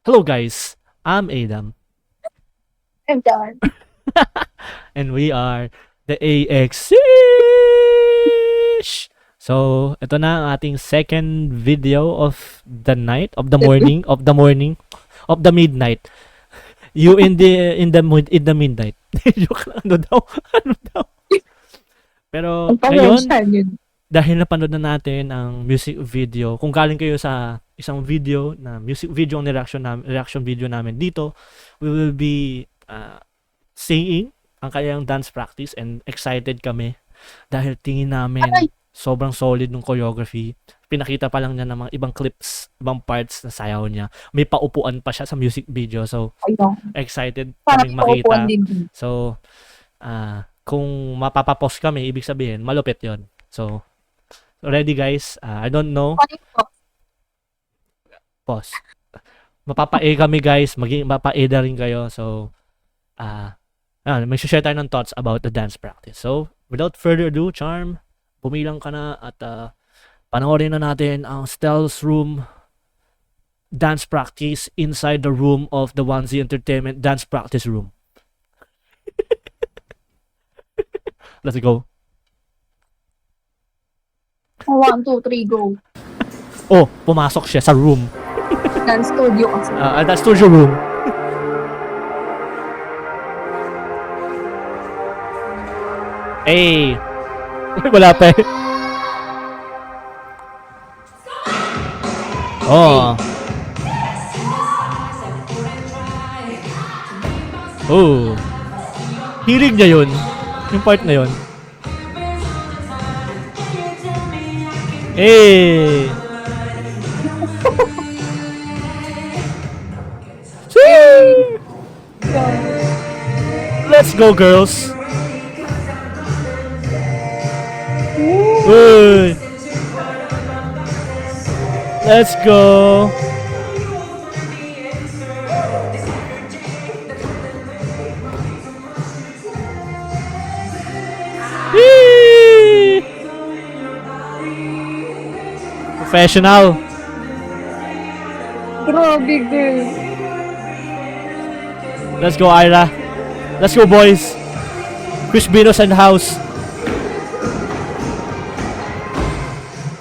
Hello guys, I'm Adam I'm done. and we are the AXish! So, ito na ang ating second video of the night, of the morning, of the midnight. You in the midnight. Joke lang, ano daw? Ano daw? Pero Ang ngayon, pasensya yun. dahil napanood na natin ang music video, kung galing kayo sa isang video na music video ang reaction video namin dito, we will be seeing ang kanyang dance practice and excited kami dahil tingin namin sobrang solid ng choreography. Pinakita pa lang niya ng mga ibang clips, ibang parts na sayaw niya. May paupuan pa siya sa music video. So, Ayun. excited Parang kaming makita. paupuan din. So, kung mapapapost kami, ibig sabihin, malupit yon. So, ready guys? I don't know. Pause. Mapapa-A kami guys. Mapa-A na rin kayo. So, may share tayo ng thoughts about the dance practice. So, without further ado, Charm, bumilang ka na at panoorin na natin ang Stealth Room dance practice inside the room of the Onesie Entertainment dance practice room. Let's go. 1, 2, 3, go. Oh, pumasok siya sa room. Dance studio kasi. That studio room. Hey! Wala pa eh. Oh. Oh. Hilig niya yun. Yung part na yun. Hey! Let's go, girls! Uy! Let's go! Whee! Professional! Grabe, girl. Let's go, Ira! Let's go, boys! Chris Binos and house!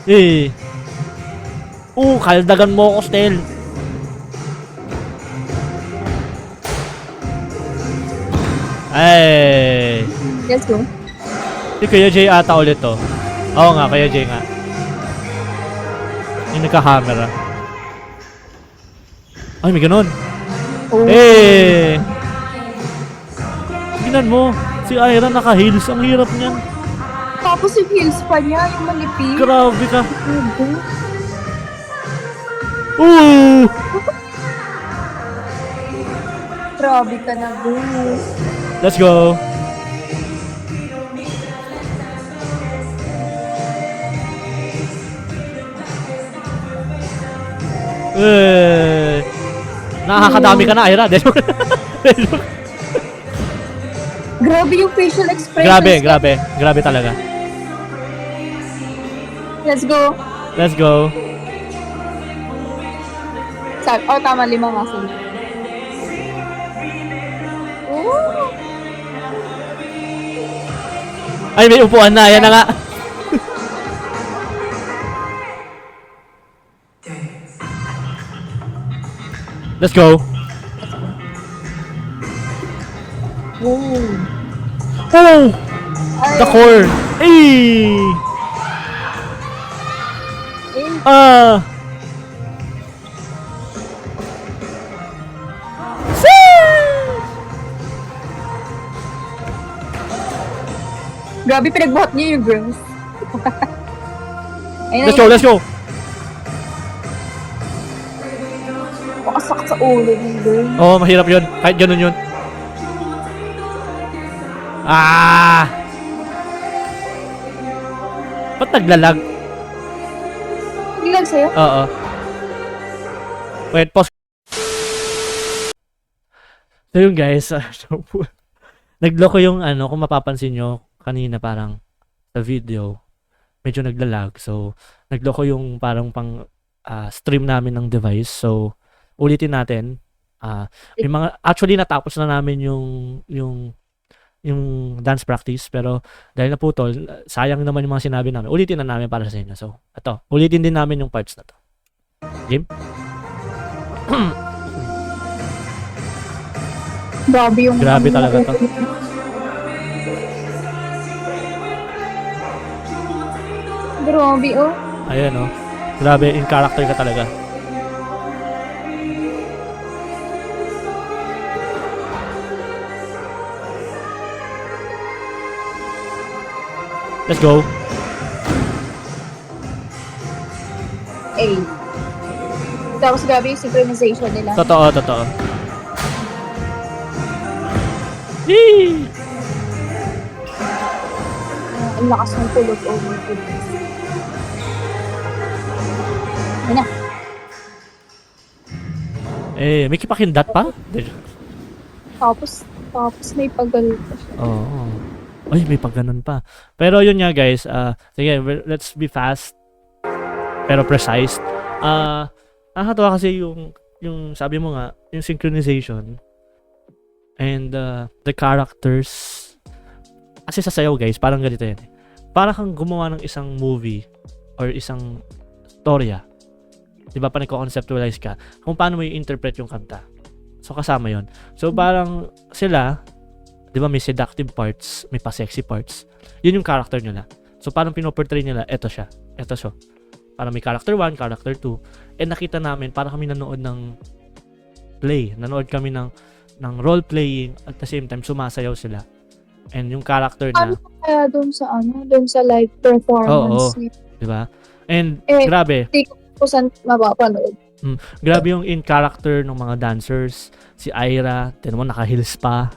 Eh. Kaldagan mo ako, Stel. Ay. Let's go. Si Kuya Jay ata ulit to. Oo nga, Kuya Jay nga. Yung nagka-camera. Ay, may ganun. Oh. Eh. Tingnan mo. Si Ira naka-heels. Ang hirap niyan. Tapos yung heels pa niya, yung manipis. Grabe ka. Grabe. Ooh! Grabe ka na, girl. Let's go. Eh. Nakakadami ka na, Ira. Grabe yung facial expression. Grabe talaga. Let's go. Let's go. Tama, 5 nga sila. Oh. Ay, may upuan na. Ayan na nga. Let's go. Oh. Oh! The core. Hey! Ah! Grabe, pinagbuhat niyo yung girls. Let's go. Pakasak sa ulo ng girl. Oh, mahirap yun. Kahit ganun yun. Ah! Ba't naglalag? Hindi lang sa'yo? Oo. Wait, pause. So yun guys, nagloko yung kung mapapansin nyo, kanina parang sa video, medyo naglalag. So, nagloko yung parang pang stream namin ng device. So, ulitin natin. May mga actually natapos na namin yung dance practice, pero dahil naputol, sayang naman yung mga sinabi namin. Ulitin na namin para sa inyo. So, ito, ulitin din namin yung parts na to. Game? Grabe yung... Grabe talaga to. Grabe, oh. Ayan, oh. Grabe, in character ka talaga. Let's go. Eh. Tapos grabe yung synchronization nila. Totoo. Yee! Ang lakas ng tulog. Oh my goodness. Ayun na. May kipakindat pa? Tapos may paggal pa siya. Oo. Ay, may pagganon pa. Pero yun nga guys, sige, let's be fast pero precise. Nakakatawa kasi yung sabi mo nga, yung synchronization and the characters. Kasi sa sayaw guys, parang ganito yan. Para kang gumawa ng isang movie or isang storya. 'Di ba, pa nagko-conceptualize ka kung paano mo i-interpret yung kanta. So kasama 'yon. So parang sila, 'di ba, may seductive parts, may pa-sexy parts. 'Yun yung character nila. So parang pinoportray nila, eto siya. Eto siya. Parang may character 1, character 2. And nakita namin para kami nanood ng play. Nanood kami ng role playing at the same time sumasayaw sila. And yung character na Ano kaya doon sa live performance? Oo. 'Di ba? And Eh, grabe. Hindi ko saan mapapanood. Grabe yung in character ng mga dancers. Si Ira, tinan mo naka-heels pa.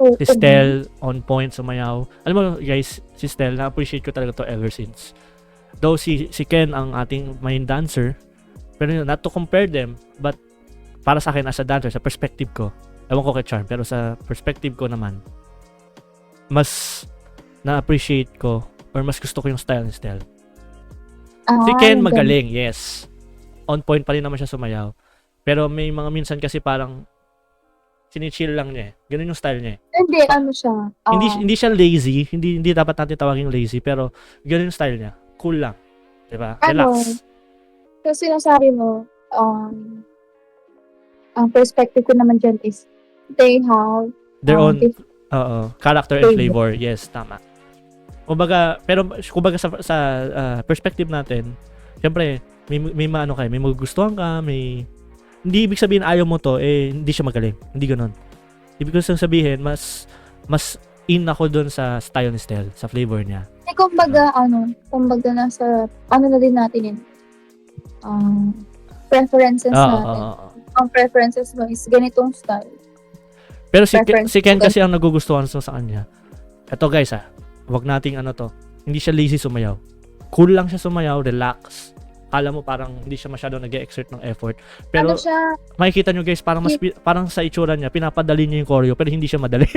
So, Si Stel, on point, sumayaw. Alam mo guys, si Stel, na-appreciate ko talaga to ever since. Though si Ken ang ating main dancer, pero yun, not to compare them, but para sa akin as a dancer, sa perspective ko, ewan ko kay Charm, pero sa perspective ko naman, mas na-appreciate ko or mas gusto ko yung style ni Stel. Si Ken magaling, yes. On point pa rin naman siya sumayaw. Pero may mga minsan kasi parang sinichill lang niya eh. Ganun yung style niya eh. Hindi, ano siya. Hindi siya lazy, hindi dapat natin tawagin lazy, pero ganun yung style niya. Cool lang. 'Di ba? Relax. So, sinasabi mo, ang perspective ko naman dyan is they have Their own different character and flavor. Yes, tama. Kumbaga sa perspective natin, syempre may maano kayo, may magugustuhan ka, may hindi ibig sabihin ayaw mo to hindi siya magaling. Hindi ganoon. Ibig sabihin mas in ako doon sa style ni Stel, sa flavor niya. kumbaga nasa, na din natin yun. Preferences natin. Ang preferences mo is ganitong style. Pero si Ken kasi ang nagugustuhan sa kanya. Ito guys wag nating hindi siya lazy sumayaw. Cool lang siya sumayaw, relax. Kala mo parang hindi siya masyado nag-exert ng effort. Pero makikita nyo guys, parang sa itsura niya, pinapadali niya yung choreo, pero hindi siya madali.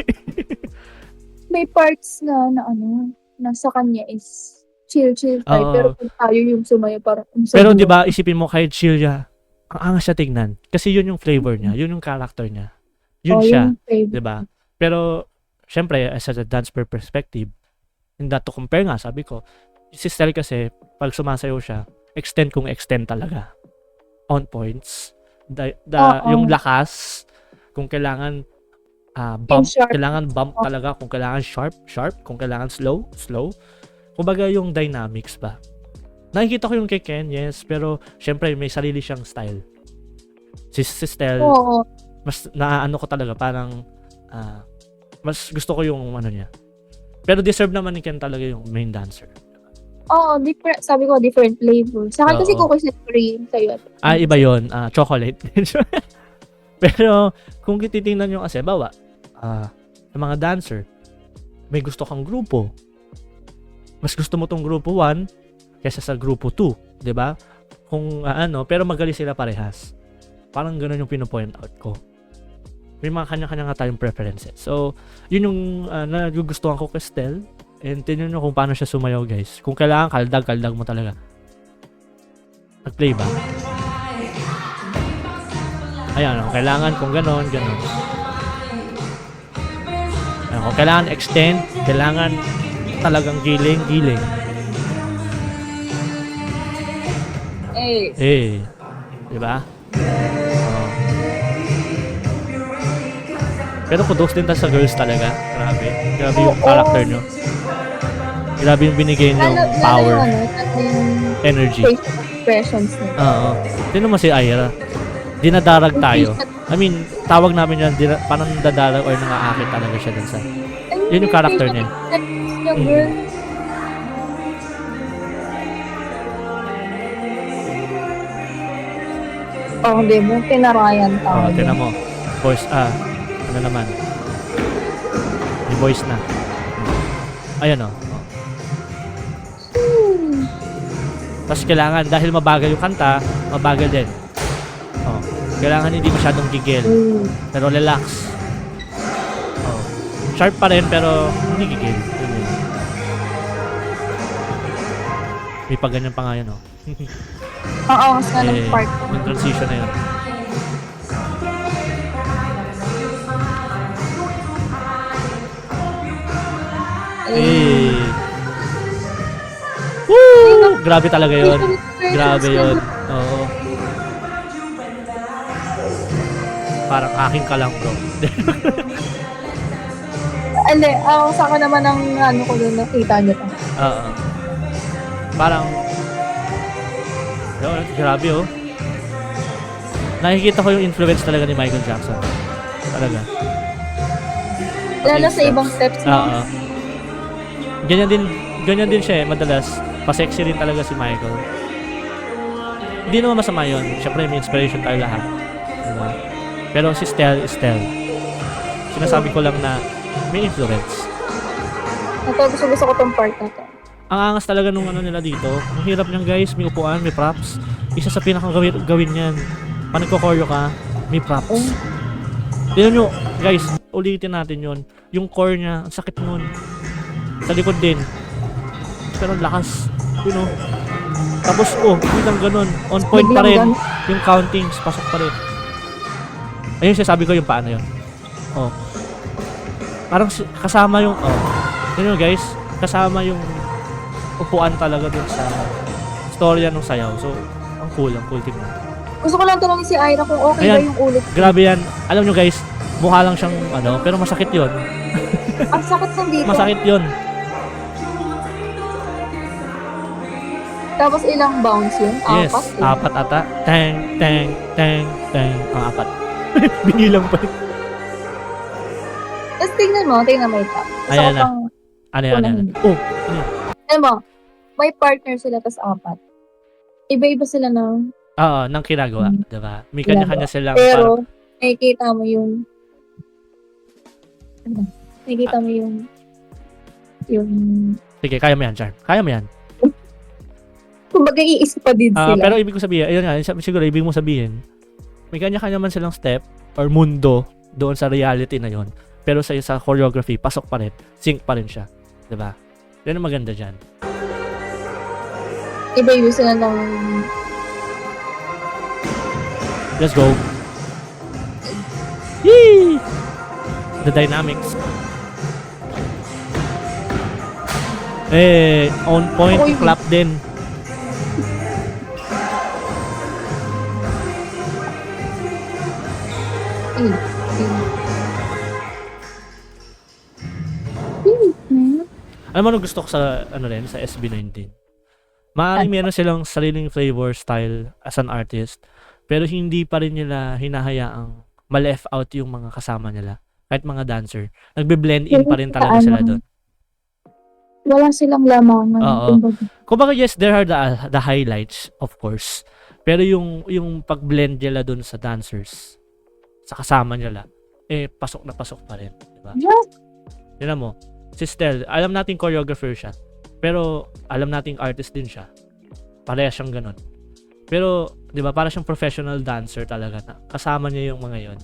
May parts na sa kanya is chill type, pero kung tayo yung sumayaw parang pero 'di ba, isipin mo kahit chill siya, ang angas siya tingnan kasi yun yung flavor niya, yun yung character niya. Yun siya, 'di ba? Pero syempre as a dance perspective, hindi to compare nga, sabi ko, si Stel kasi pag sumasayaw siya, extend talaga. On points. Yung lakas, kung kailangan bump talaga, kung kailangan sharp, kung kailangan slow. Kumbaga yung dynamics ba. Nakikita ko yung kay Ken, yes, pero syempre may sarili siyang style. Si Stel, mas naano ko talaga, parang mas gusto ko yung niya. Pero deserve naman ni Ken talaga yung main dancer. Different. Sabi ko, different flavor. Sa akin kasi cookies and cream. Sa'yo. Iba yun. Chocolate. Pero, kung titingnan nyo kasi, bawa, yung mga dancer, may gusto kang grupo. Mas gusto mo tong grupo 1 kaysa sa grupo 2. 'Di ba? Kung pero magaling sila parehas. Parang ganoon yung pino-point out ko. May mga kanya-kanya nga tayong preferences. So, yun yung nagugustuhan ko kay Stel. And tingnan nyo kung paano siya sumayaw guys. Kung kailangan kaldag mo talaga. Nag-play ba? Ayan, oh, kailangan kung ganon. Ayan, kung kailangan extend, kailangan talagang giling. Eh, Di ba? Oh. Pero kudos din sa girls talaga. Grabe yung character nyo. Grabe yung binigay nyo power, energy. Face expressions nila. Oo. Tignan mo si Ira. Dinadarag tayo. I mean, tawag namin yan, parang dadarag or nangaakit talaga siya dun sa... Yun yung character niya. Yung girl. Oh, hindi mo. Tinarayan Oo, tayo. tignan mo. Voice, ano naman. May voice na. Ayan o. Tapos kailangan, dahil mabagal yung kanta, mabagal din. Oh. Kailangan hindi masyadong gigil. Pero relax. Oh. Sharp pa rin, pero hindi gigil. May pa ganyan pa nga yun, oh. Oo, sa ng part. Yung transition na yun. Woo! Grabe talaga yun. Grabe yun. Oo. Parang aking ka lang, bro. Hindi, sa akin naman ang ano ko doon, nakita niyo pa. Oo. Parang, grabe oh. Nakikita ko yung influence talaga ni Michael Jackson. Talaga. Lalo sa ibang steps Oo. na. Ganyan din siya eh, madalas. Pa-sexy rin talaga si Michael. Hindi naman masama yun. Siyempre may inspiration tayo lahat. Diba? Pero si Stell is Stell. Sinasabi ko lang na may influence. Ito, gusto ko tong part na to. Ang angas talaga nung ano nila dito. Ang hirap niyan guys, may upuan, may props. Isa sa pinakang gawin niyan. Pag nagko-choreo ka, may props. Tignan nyo, guys, ulitin natin yon. Yung core niya, ang sakit nun. Sa likod din. Pero ang lakas. You know. Tapos, biglang ganun. On point pa rin. Yung countings, pasok pa rin. Ayun, sabi ko yung paano yun. Oh. Parang kasama yung, yun know, guys, kasama yung upuan talaga dun sa storya ng sayaw. So, ang cool tingnan. Gusto ko lang tanongin si Ira kung okay Ayan, ba yung ulo. Grabe yan. Alam nyo guys, mukha lang siyang pero masakit yun. Ang sakit ng dito. Masakit yun. Tapos ilang bounce yun? Yes, Apat. 4 ata. Tang. Ang 4. Binilang pa yun. Tapos tingnan mo ito. Ayan na. Ano yan? Alam mo, may partner sila tas 4. Iba-iba sila ng... Oo, nang kinagawa. Diba? May kanya-kanya silang... Pero, nakikita mo yung... Nakikita mo yung... Sige, kaya mo yan, Charm. Kaya mo yan. Kumbaga, iisip pa din sila. Pero ibig ko sabihin, ayun nga, siguro ibig mo sabihin, may kanya-kanya man silang step or mundo doon sa reality na yon. Pero sa choreography, pasok pa rin. Sync pa rin siya. Diba? Yan ang maganda dyan. Iba-iba sila ng... Let's go. Yee! The dynamics. On point, clap din. Alam mo ano gusto ko sa sa SB19? Maaaring meron silang sariling flavor style as an artist, pero hindi pa rin nila hinahayaang ma-left out yung mga kasama nila. Kahit mga dancer. Nagbe-blend in pa rin talaga sila doon. Wala silang lamangan. Oo. Kumbaga yes, there are the highlights, of course. Pero yung pag-blend nila doon sa dancers, sa kasama nila, pasok na pasok pa rin. Diba? Yes. Tignan mo, si Stell, alam nating choreographer siya. Pero alam nating artist din siya. Pareha siyang ganun. Pero, di ba, para siyang professional dancer talaga na kasama niya yung mga yon.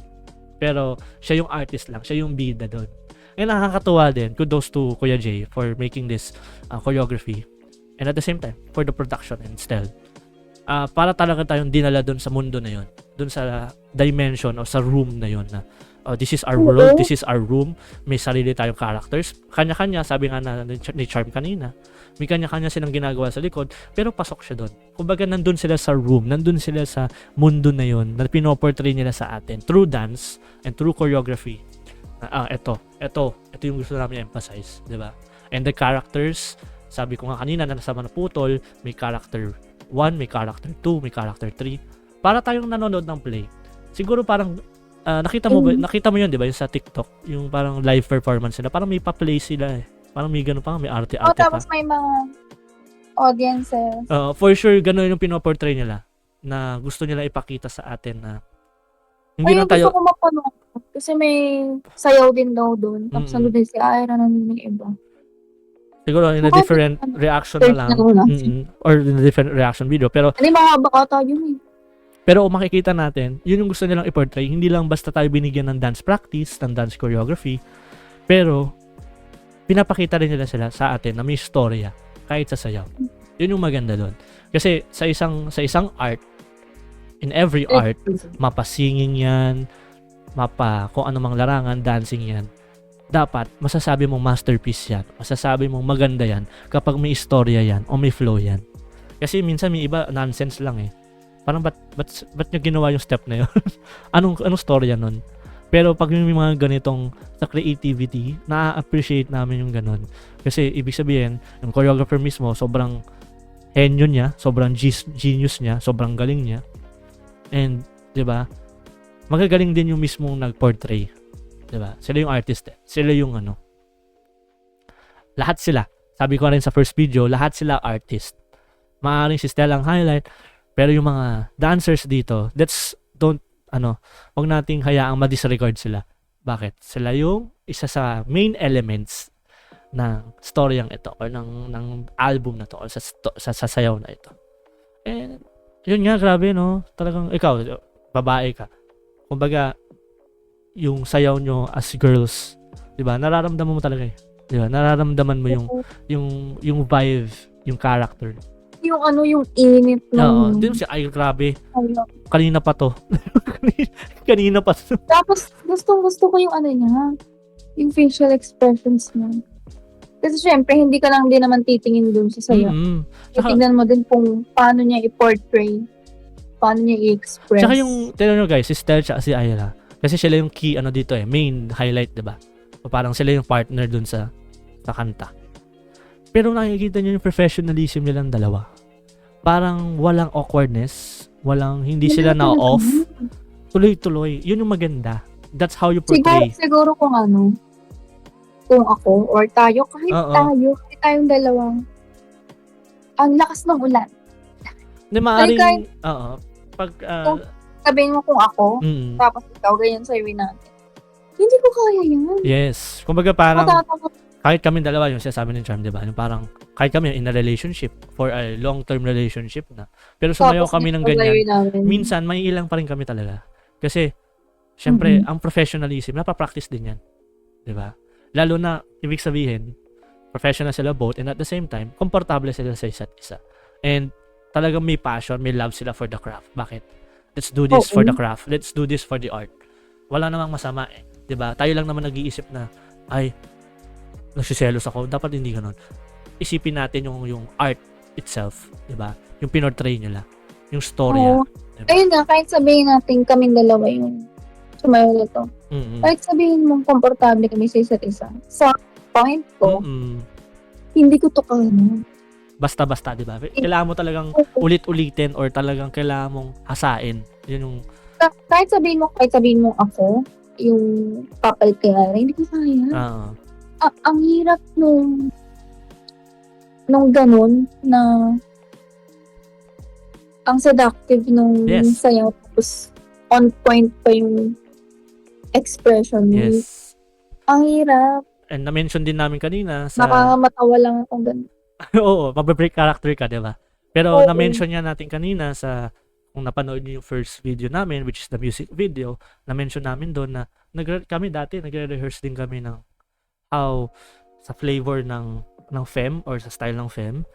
Pero, siya yung artist lang. Siya yung bida doon. Eh, nakakatuwa din. Kudos to Kuya Jay for making this choreography. And at the same time, for the production and Stell. para talaga tayong dinala doon sa mundo na yon, doon sa dimension o sa room na yon na this is our world, this is our room, may sarili tayong characters, kanya-kanya, sabi nga na ni Charm kanina, may kanya-kanya silang ginagawa sa likod, pero pasok siya doon. Kumbaga nandun sila sa room, nandun sila sa mundo na yon na pinoportray nila sa atin through dance and through choreography. Ito yung gusto namin emphasize, di ba? And the characters, sabi ko nga kanina na nasa Manaputol, may character 1, may character 2, may character 3. Para tayong nanonood ng play. Siguro parang nakita mo 'yun, 'di ba? Yung sa TikTok, yung parang live performance nila, parang may pa-play sila eh. Parang may ganun pa, may arte-arte pa. Tapos may mga audiences. For sure ganun yung pinoportray nila na gusto nila ipakita sa atin na hindi lang tayo gusto ko mapanood kasi may sayaw din daw doon. Tapos nandun din si Ira, nandun yung iba. siguro in a different reaction na lang. Or in a different reaction video. Pero Hindi, mahaba ka yun eh. Pero makikita natin, yun yung gusto nilang i-portray. Hindi lang basta tayo binigyan ng dance practice, ng dance choreography, pero pinapakita rin nila sila sa atin na may storya kahit sa sayaw. Yun yung maganda doon. Kasi sa isang art, in every art, mapa singing yan, mapa kung anumang larangan, dancing yan, dapat masasabi mong masterpiece yan, masasabi mong maganda yan kapag may istorya yan o may flow yan. Kasi minsan may iba nonsense lang eh. Parang ba't nyo ginawa yung step na yun? anong storya nun? Pero pag may mga ganitong sa creativity, na-appreciate namin yung ganon. Kasi ibig sabihin, yung choreographer mismo, sobrang henyo niya, sobrang genius niya, sobrang galing niya. And, di ba, magagaling din yung mismong nag-portray. Di ba? Sila yung artist eh. Sila yung lahat sila. Sabi ko rin sa first video, lahat sila artist. Maaaring si Stella ang highlight, pero yung mga dancers dito, wag nating hayaang ma-disregard sila. Bakit? Sila yung isa sa main elements ng storyang ito or ng album na to or sa sayaw na ito. And yun nga, grabe no. Talagang ikaw, babae ka. Kumbaga, yung sayaw nyo as girls, 'di ba? Nararamdaman mo talaga eh. 'Di ba? Nararamdaman mo yung vibe, yung character. Yung init ng... Di mo siya, ay grabe. Kanina pa to. Kanina pa to. Tapos, gusto ko yung niya, yung facial expressions niya. Kasi syempre, hindi ka lang din naman titingin dun sa sayo. Titignan mo din kung paano niya i-portray, paano niya i-express. Tsaka yung, tignan nyo guys, si Stella at si Ira, kasi sila yung key, dito main highlight, diba? O parang sila yung partner dun sa kanta. Pero nakikita nyo yung professionalism nilang dalawa. Parang walang awkwardness, hindi sila na-off. Tuloy-tuloy. Yun yung maganda. That's how you portray. Siguro kung ako or tayo, kahit tayong dalawang, ang lakas ng ulan. Hindi, maaaring, pag, sabihin mo kung ako, tapos ikaw, ganyan sa'yo natin. Hindi ko kaya yan. Yes. Kumbaga parang, kahit kami dalawa, yung sinasabi ng Charm, diba? Yung parang, kahit kami in a relationship, for a long-term relationship na. Pero sumayaw kami ng ganyan. Minsan, may ilang pa rin kami talaga. Kasi, syempre, ang professionalism, napapractice din yan. Diba? Lalo na, ibig sabihin, professional sila both, and at the same time, komportable sila sa isa't isa. And, talagang may passion, may love sila for the craft. Bakit? Let's do this for the craft. Let's do this for the art. Wala namang masama eh. Diba? Tayo lang naman nag-iisip na, nagsiselos ako. Dapat hindi ganun. Isipin natin yung art itself, 'di ba? Yung pinortray nila, yung storya. Diba? Ayun nga, kahit sabihin natin kaming dalawa yung sumayaw nito. Kahit sabihin mong komportable kami sa isa't isa. Sa point ko, hindi ko to kaya. Basta-basta, 'di ba? Kailangan mo talagang ulit-ulitin or talagang kailangan mong hasain. Yun yung kahit sabihin mo ako, yung papalit kaya, hindi ko kaya. Ang hirap nung ganun na ang seductive nung sayaw, tapos on point pa yung expression mo. Yes. Ang hirap. And na-mention din namin kanina sa... Nakamatawa lang akong ganun. Oo, mag-break character ka, diba? Pero na-mention niya natin kanina sa... Kung napanood niyo yung first video namin, which is the music video, na-mention namin doon na kami dati, nagre-rehearse din kami ng how sa flavor ng femme or sa style ng femme,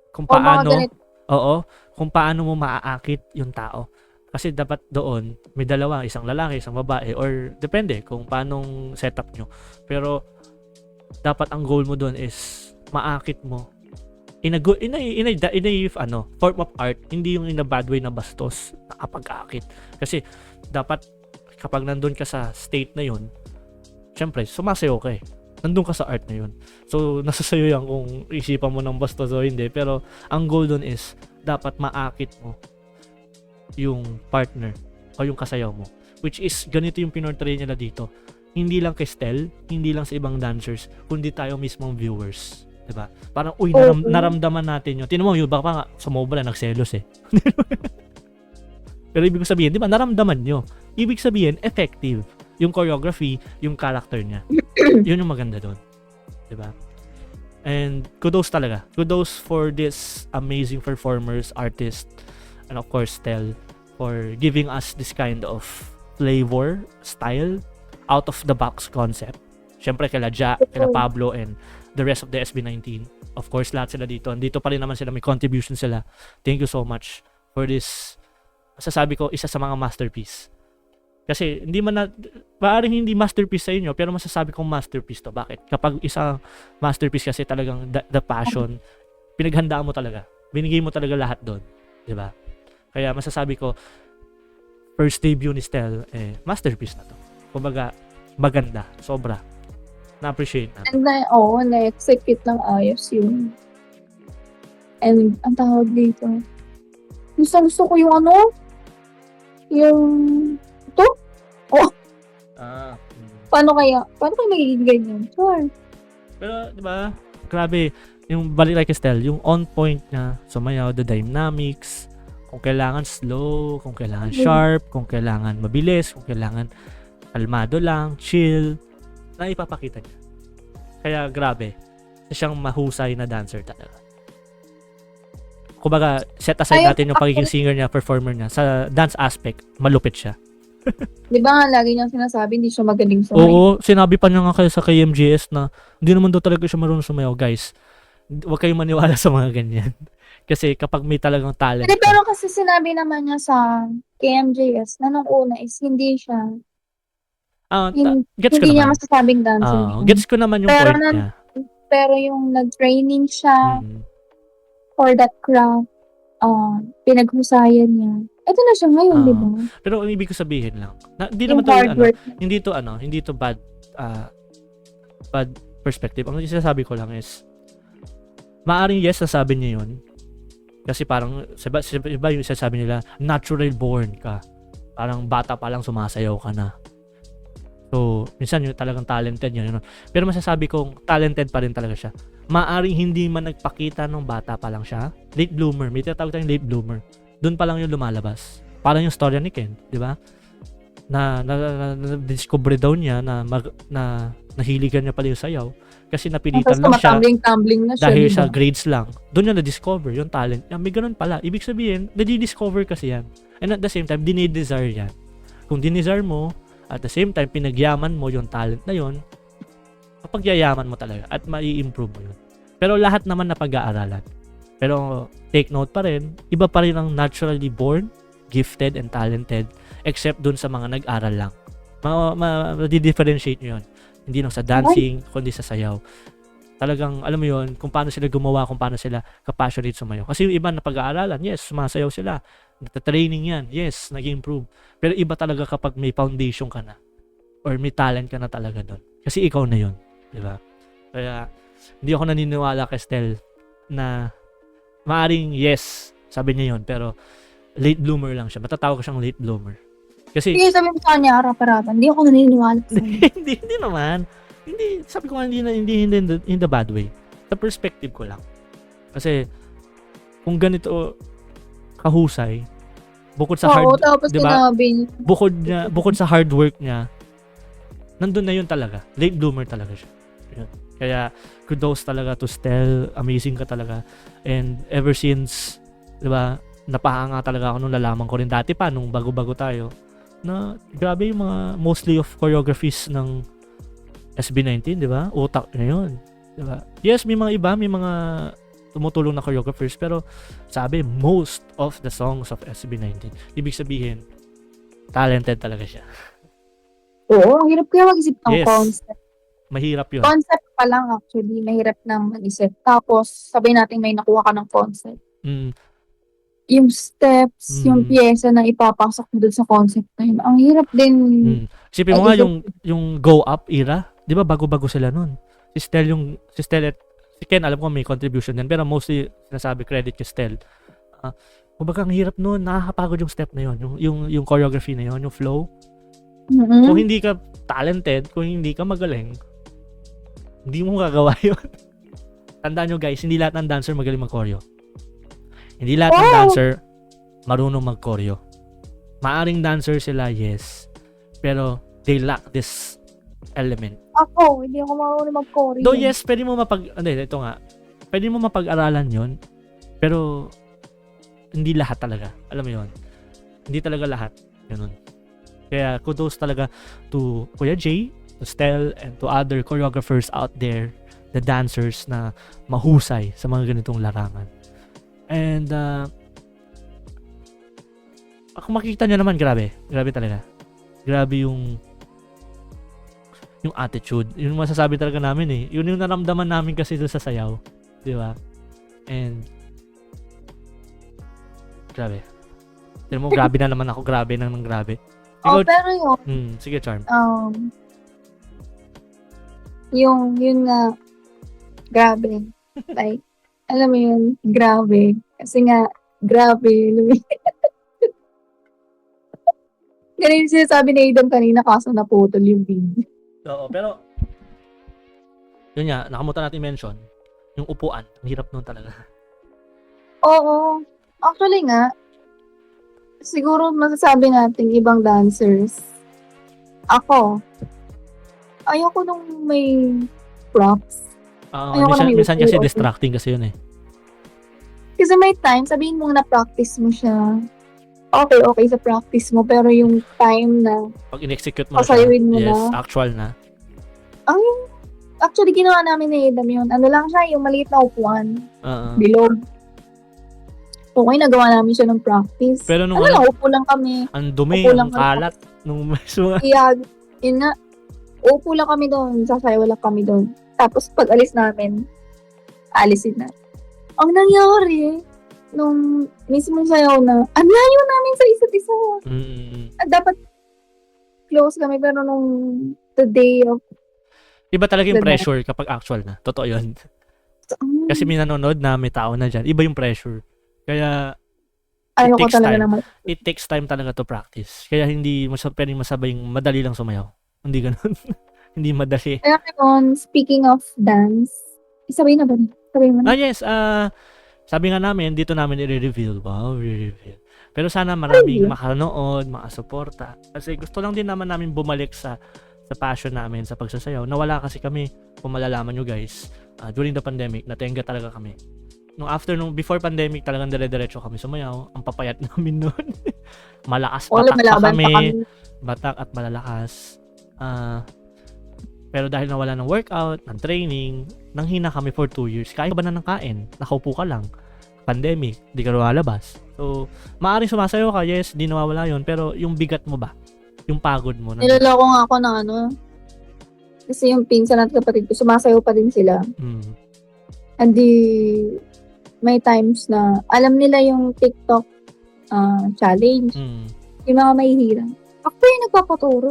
kung paano Oo, kung paano mo maaakit yung tao. Kasi dapat doon, may dalawa, isang lalaki, isang babae, or depende kung paanong setup nyo. Pero, dapat ang goal mo doon is maakit mo in a good, form of art, hindi yung in a bad way na bastos, nakapag-aakit. Kasi, dapat, kapag nandun ka sa state na yun, syempre, sumasayo ka eh. Nandun ka sa art na yun. So, nasa sayo yan kung isipan mo ng bastos o hindi. Pero, ang goal doon is, dapat maakit mo yung partner o yung kasayaw mo. Which is, ganito yung pinortray nila dito. Hindi lang kay Stel, hindi lang sa ibang dancers, kundi tayo mismong viewers. Diba? Parang, naramdaman natin yun. Tinan mo, yung baka nga, sumobra, nagselos eh. Pero ibig sabihin, di ba, naramdaman nyo. Ibig sabihin, effective. Yung choreography, yung character niya. Yun yung maganda doon. Di ba? And kudos talaga. Kudos for this amazing performers, artist, and of course, Stel, for giving us this kind of flavor, style, out of the box concept. Syempre, kila Ja, kila Pablo, and the rest of the SB19. Of course, lahat sila dito. Andito pa rin naman sila, may contribution sila. Thank you so much for this, masasabi ko, isa sa mga masterpiece. Kasi, hindi man na, maaaring hindi masterpiece sa inyo, pero masasabi kong masterpiece to. Bakit? Kapag isang masterpiece kasi talagang the passion, pinaghandaan mo talaga. Binigay mo talaga lahat doon. Diba? Kaya masasabi ko, first debut ni Stel, masterpiece na to. Kumbaga, maganda. Sobra. Na-appreciate natin. And na-execute ng ayos yun. And, ang tawag dito, gusto ko yung ito? Paano kayo magiging ganyan? Sure. Pero, di ba, grabe, yung balik like Estelle, yung on point niya, sumayaw, the dynamics, kung kailangan slow, kung kailangan sharp, kung kailangan mabilis, kung kailangan kalmado lang, chill, na ipapakita niya. Kaya, grabe, siyang mahusay na dancer talaga. Kumbaga, set aside natin yung pagiging singer niya, performer niya. Sa dance aspect, malupit siya. Di ba nga, lagi niyang sinasabi, hindi siya magaling sumayaw. Oo, sinabi pa niya nga kaya sa KMGS na hindi naman daw talaga siya marunong sumayaw, guys. Huwag kayong maniwala sa mga ganyan. Kasi kapag may talagang talent. Pero kasi sinabi naman niya sa KMJS na nung una is hindi siya gets ko hindi niya naman. masasabing dancer. Gets ko naman yung pero point niya. Pero yung nag-training siya for that craft, pinaghusayan niya. Ito na siya ngayon, di ba? Pero ang ibig ko sabihin lang, hindi naman to hindi to bad perspective. Ang sinasabi ko lang is, maaring yes, nasabi niya yun. Kasi parang, iba yung sasabi nila, natural born ka. Parang bata pa lang sumasayaw ka na. So, minsan yung talagang talented yun. Pero masasabi kong talented pa rin talaga siya. Maaring hindi man nagpakita nung bata pa lang siya. Late bloomer. May tinatawag tayong late bloomer. Doon pa lang yung lumalabas. Parang yung storya ni Ken, di ba? Na discover daw niya na nahiligan niya pala yung sayaw kasi napilitan lang siya. Tumbling na siya. Dahil diba? sa grades lang. Doon niya na-discover yung talent niya. May ganun pala. Ibig sabihin, na-discover kasi yan. And at the same time, dinidesire yan. Kung dinidesire mo, at the same time, pinagyaman mo yung talent na yon, mapagyayaman mo talaga at mai-improve mo yun. Pero lahat naman na pag-aaralan. Pero take note pa rin, iba pa rin ang naturally born, gifted, and talented except dun sa mga nag-aral lang. Di-differentiate nyo yun. Hindi lang sa dancing, kundi sa sayaw. Talagang, alam mo yun, kung paano sila gumawa, kung paano sila kapassionate sumayaw. Kasi yung iba na pag-aaralan, yes, sumasayaw sila. Nata-training yan, yes, nag-improve. Pero iba talaga kapag may foundation ka na or may talent ka na talaga doon. Kasi ikaw na yun, di ba? Kaya, hindi ako naniniwala kay Stel na maaring yes, sabi niya yun, pero late bloomer lang siya. Matatawag ko siyang late bloomer. Kasi, hindi sabi mo sa kanya, harap-harapan. Hindi ako naniniwala sa kanya. hindi naman. Hindi, sabi ko nga, hindi in the bad way. Sa perspective ko lang. Kasi, kung ganito kahusay, bukod sa hard, diba? Bukod sa hard work niya, nandun na yun talaga. Late bloomer talaga siya. Yun. Kaya, kudos talaga to Stel. Amazing ka talaga. And ever since, diba, napahanga talaga ako nung lalaman ko rin dati pa, nung bago-bago tayo, na grabe yung mga mostly of choreographies ng SB19, diba? Utak na yun. Diba? Yes, may mga iba, may mga tumutulong na choreographers, pero sabi, most of the songs of SB19, ibig sabihin, talented talaga siya. Oo, ang hirap kaya mag-isip ng Yes. concept. Mahirap yun. Concept pa lang actually, mahirap nang mag-isip. Tapos, sabay natin may nakuha ka ng concept. Mm, Yung steps, yung pyesa na ipapasok mo dun sa concept na yun. Ang hirap din. Isipin mo nga yung Go Up era, 'di ba bago-bago sila noon. Si Stel at si Ken, alam ko may contribution din, pero mostly sinasabi credit kay Stel. Kumbaga ang hirap noon, nakakapagod yung step na yun, yung choreography na yun, yung flow. Mm-hmm. Kung hindi ka talented, kung hindi ka magaling, hindi mo gagawa yun. Tandaan nyo guys, hindi lahat ng dancer magaling mag-choreo. Hindi lahat ng dancer marunong mag-choreo. Maaring dancer sila, yes. Pero they lack this element. Ako, hindi ako marunong mag-choreo. Though yes, pwede mo ito nga. Pwede mo mapag-aralan 'yon. Pero hindi lahat talaga. Alam mo 'yon. Hindi talaga lahat. Ganun. Kaya kudos talaga to Kuya Jay, to Stel, and to other choreographers out there, the dancers na mahusay sa mga ganitong larangan. And kung makikita nyo naman, grabe talaga. Grabe yung attitude. Yun yung masasabi talaga namin eh. Yun yung naramdaman namin kasi doon sa sayaw. Di ba? And grabe. Tignan mo, grabe na naman ako. Grabe nang grabe. Ikaw, pero yun. Sige, Charm. Yun nga, grabe. Like, alam mo yun, grabe. Kasi nga, grabe. Ganun yung sinasabi ni Adam kanina, kaso naputol yung video. Oo, pero yun nga, nakamutan natin mention, yung upuan, ang hirap nun talaga. Oo. Actually nga, siguro masasabi natin ibang dancers. Ako, ayoko nung may props. Minsan kasi distracting kasi yun eh. Kasi may time, sabihin mo na-practice mo siya. Okay sa practice mo, pero yung time na pag in-execute mo na siya, yes, actual na. Actually, ginawa namin ni Adam yun. Ano lang siya, yung maliit na upuan. Bilog. Okay, nagawa namin siya ng practice. Pero nung upo lang kami. Ang dumi, ang kalat. Nung yun nga, upo lang kami doon. Sasayaw lang kami doon. Tapos, pag alis namin, alisin na. Ang nangyari, nung mismong sayaw na, ang layo namin sa isa't isa. At dapat close kami, pero nung the day of iba talaga yung pressure kapag actual na. Totoo yun. Kasi may nanonood na may tao na dyan. Iba yung pressure. Kaya it takes time talaga to practice. Kaya hindi mo pwedeng masabay yung madali lang sumayaw. Hindi ganun. Hindi madali. Kaya speaking of dance, sabihin na ba? Sabihin mo na? Yes. Sabi nga namin, dito namin i-reveal. Wow, i-reveal. Pero sana maraming makanood, makasuporta. Kasi gusto lang din naman namin bumalik sa passion namin sa pagsasayaw. Nawala kasi kami, kung malalaman nyo guys, during the pandemic, natenga talaga kami. Before pandemic, talagang dire-diretso kami sumayaw. Ang papayat namin noon. Malakas, batak pa kami. Batak at malalakas. Pero dahil nawala ng workout, ng training, nanghina kami for 2 years. Kain ka ba na ng kain? Nakaupo ka lang. Pandemic, di ka lumalabas. So, maaaring sumasayaw ka, yes, di nawawala yun. Pero yung bigat mo ba? Yung pagod mo. Niloloko nga ako ng kasi yung pinsan at kapatid ko, sumasayaw pa din sila. Hindi, may times na, alam nila yung TikTok challenge. Yung mga mahihirang. Ako yung nagpapaturo.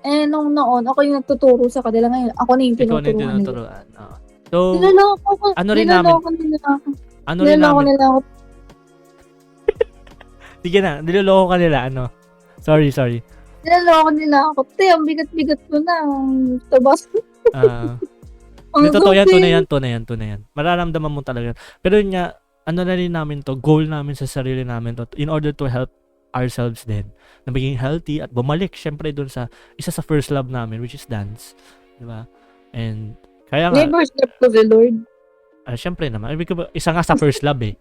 Nung noon, ako yung nagtuturo sa kanila. Ngayon, ako na yung tinuturuan nila. So, niloloko nila ako. Sige na, niloloko ka nila, Sorry. Niloloko nila ako. Ang bigat-bigat ko na. Tabas. Totoo yan, to na yan. Mararamdaman mo talaga. Pero yun nga, na rin namin to, goal namin sa sarili namin to, in order to help ourselves din, na maging healthy at bumalik syempre dun sa isa sa first love namin, which is dance. Diba? And kaya nga, never slept to the Lord. Syempre naman. Isa nga sa first love eh.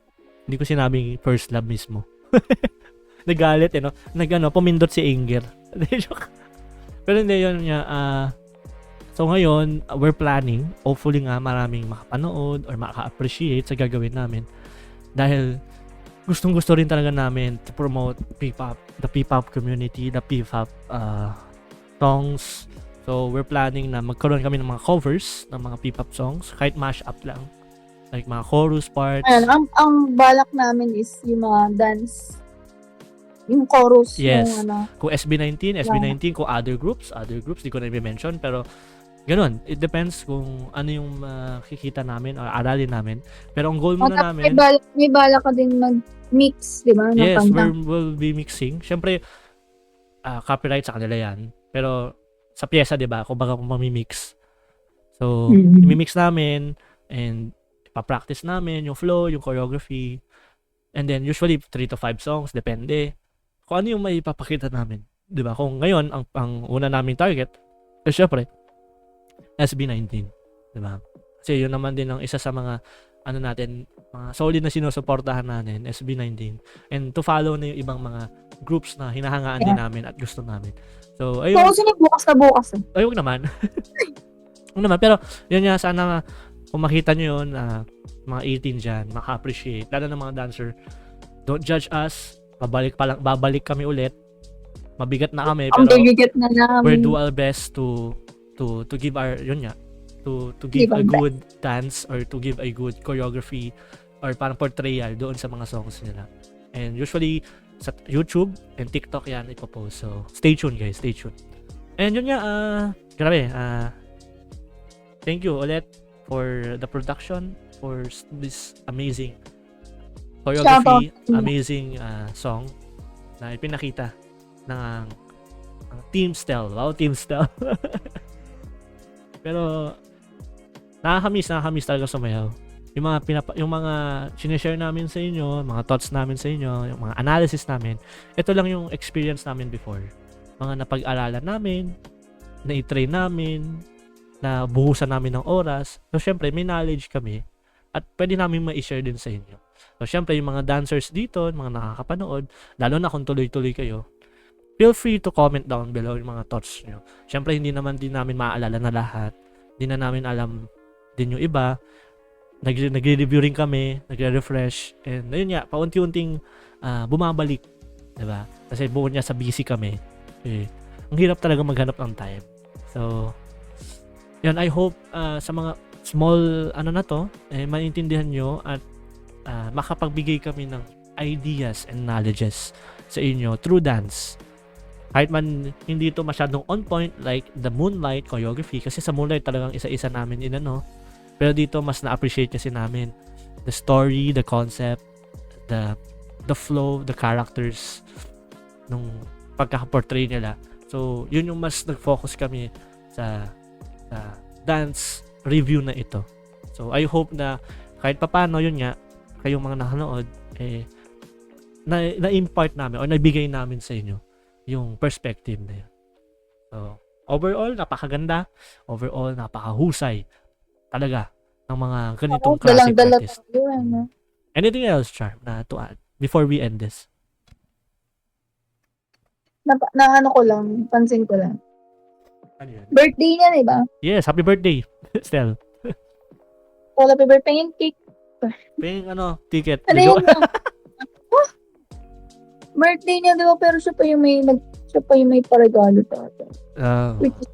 Hindi ko sinabing first love mismo. Nagalit pumindot si Inger. Pero hindi yun niya, So ngayon, we're planning, hopefully nga maraming makapanood or maka-appreciate sa gagawin namin. Dahil gustong-gusto rin talaga namin to promote P-pop, the P-pop community, the P-pop songs. So we're planning na magkaroon kami ng mga covers ng mga P-pop songs, kahit mash-up lang. Like mga chorus parts. Ayun, ang balak namin is yung mga dance, yung chorus, Yes. yung ano. Kung SB19, kung other groups, di ko na i-mention, pero ganun, it depends kung ano yung makikita namin or aralin namin. Pero ang goal muna namin, May balak ka din mag-mix, di ba? ng yes, kanta. we'll be mixing. Syempre, copyright sa kanila yan. Pero sa pyesa, di ba, kung mamimix. So, imimix namin and ipapractice namin yung flow, yung choreography. And then, usually, 3 to 5 songs, depende. Kung ano yung may ipapakita namin. Di ba? Kung ngayon, ang una naming target, syempre, SB19. Diba? Kasi yun naman din ang isa sa mga ano natin, mga solid na sinusuportahan natin, SB19. And to follow na yung ibang mga groups na hinahangaan din namin at gusto namin. So, ayun. So, kasi bukas na bukas. Ayun naman. Ayun naman. Pero, yun nga, sana kung makita nyo yun, mga 18 dyan, maka-appreciate. Lalo ng mga dancer, don't judge us. Babalik kami ulit. Mabigat na kami, pero we'll do our best to give our to give a good dance or to give a good choreography or parang portrayal doon sa mga songs nila. And usually sa YouTube and TikTok yan ipopost. So stay tuned guys, stay tuned. And yun nga, grabe, thank you ulit for the production, for this amazing choreography, amazing song na ipinakita ng Team Stel. Wow, Team Stel. Pero nakakamiss talaga sumayaw. Yung mga sinishare namin sa inyo, mga thoughts namin sa inyo, yung mga analysis namin, ito lang yung experience namin before. Mga napag-aralan namin, na-train namin, na buhusan namin ng oras. So syempre may knowledge kami at pwede namin ma-share din sa inyo. So syempre yung mga dancers dito, mga nakakapanood, lalo na kung tuloy-tuloy kayo, feel free to comment down below yung mga thoughts nyo. Siyempre, hindi namin maaalala na lahat. Hindi na namin alam din yung iba. Nagre-review rin kami, nagre-refresh. And ayun nga, paunti-unting bumabalik. Diba? Kasi buo niya sa busy kami. Ang hirap talaga maghanap ng time. So, yun, I hope sa mga small na to, maintindihan nyo at makapagbigay kami ng ideas and knowledges sa inyo through dance. Kahit man hindi ito masyadong on point like the Moonlight choreography, kasi sa Moonlight talagang isa-isa namin pero dito mas na-appreciate kasi namin the story, the concept, the flow, the characters nung pagkaka-portray nila. So yun yung mas nag-focus kami sa dance review na ito. So I hope na kahit papaano yun nga, kayong mga nakanood na-impart namin o naibigay namin sa inyo yung perspective na yun. So, overall, napakaganda. Overall, napakahusay talaga ng mga ganitong classic artist. Anything else, Charm, na to add before we end this? Pansin ko lang. Ano yun? Birthday niya, diba? Yes, happy birthday, Stel. Well, happy birthday yung cake. Paying ticket. Ano yun? Birthday niya, diba? Pero siya pa yung may paregalo sa atin. Which is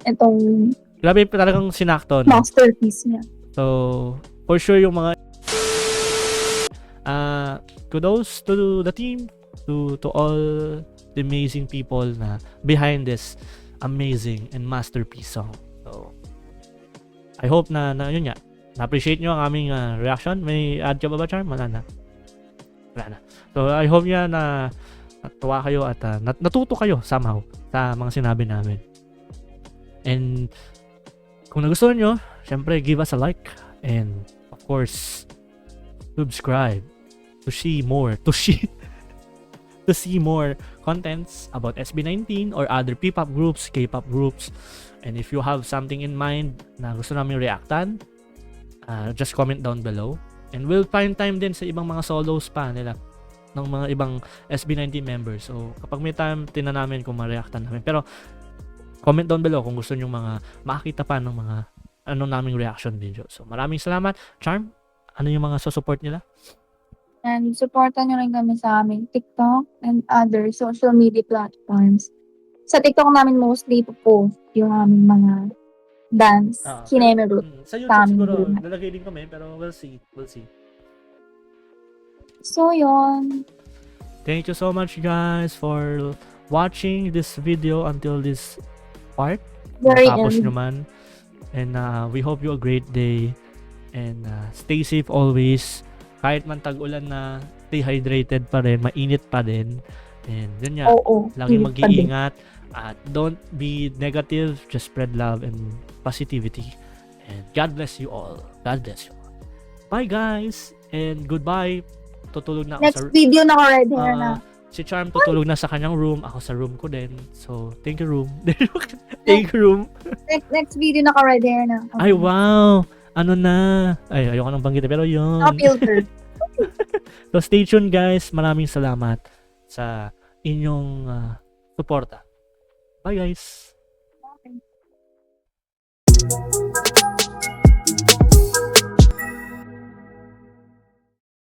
itong grabe talagang sinakto. No? Masterpiece niya. So, for sure yung mga kudos to the team, to all the amazing people na behind this amazing and masterpiece song. So, I hope na yun nga, na-appreciate nyo ang aming reaction. May add ka ba, Charm? Wala na. So, I hope na natuwa kayo at natuto kayo somehow sa mga sinabi namin. And kung nagustuhan nyo, syempre give us a like and of course subscribe to see more contents about SB19 or other P-pop groups, K-pop groups. And if you have something in mind na gusto namin reactan, just comment down below. And we'll find time din sa ibang mga solos pa nila ng mga ibang SB19 members. So, kapag may time, tingnan namin kung ma-reactan namin. Pero, comment down below kung gusto nyo mga makakita pa ng mga naming reaction video. So, maraming salamat. Charm, ano yung mga support nila? And supportan nyo rin kami sa aming TikTok and other social media platforms. Sa TikTok namin mostly po yung aming mga dance, kinemerut. Sa YouTube siguro, lalagay din kami, pero we'll see. So, yun. Thank you so much guys for watching this video until this part. Tapos naman. And we hope you a great day. And stay safe always. Kahit man tag-ulan na, stay hydrated pa rin, mainit pa din. And yun nga, laging mag-iingat. At don't be negative, just spread love and positivity. And God bless you all. God bless you all. Bye guys! And goodbye. Tutulog na ako Next video na red hair na. Si Charm tutulog na sa kanyang room. Ako sa room ko din. So, thank you room. Thank you room. Next video na red hair na. Okay. Ay, wow! Ano na? Ay, ayoko nang banggitin. Pero yun. Filter. So, stay tuned guys. Maraming salamat sa inyong suporta. Bye guys! Okay.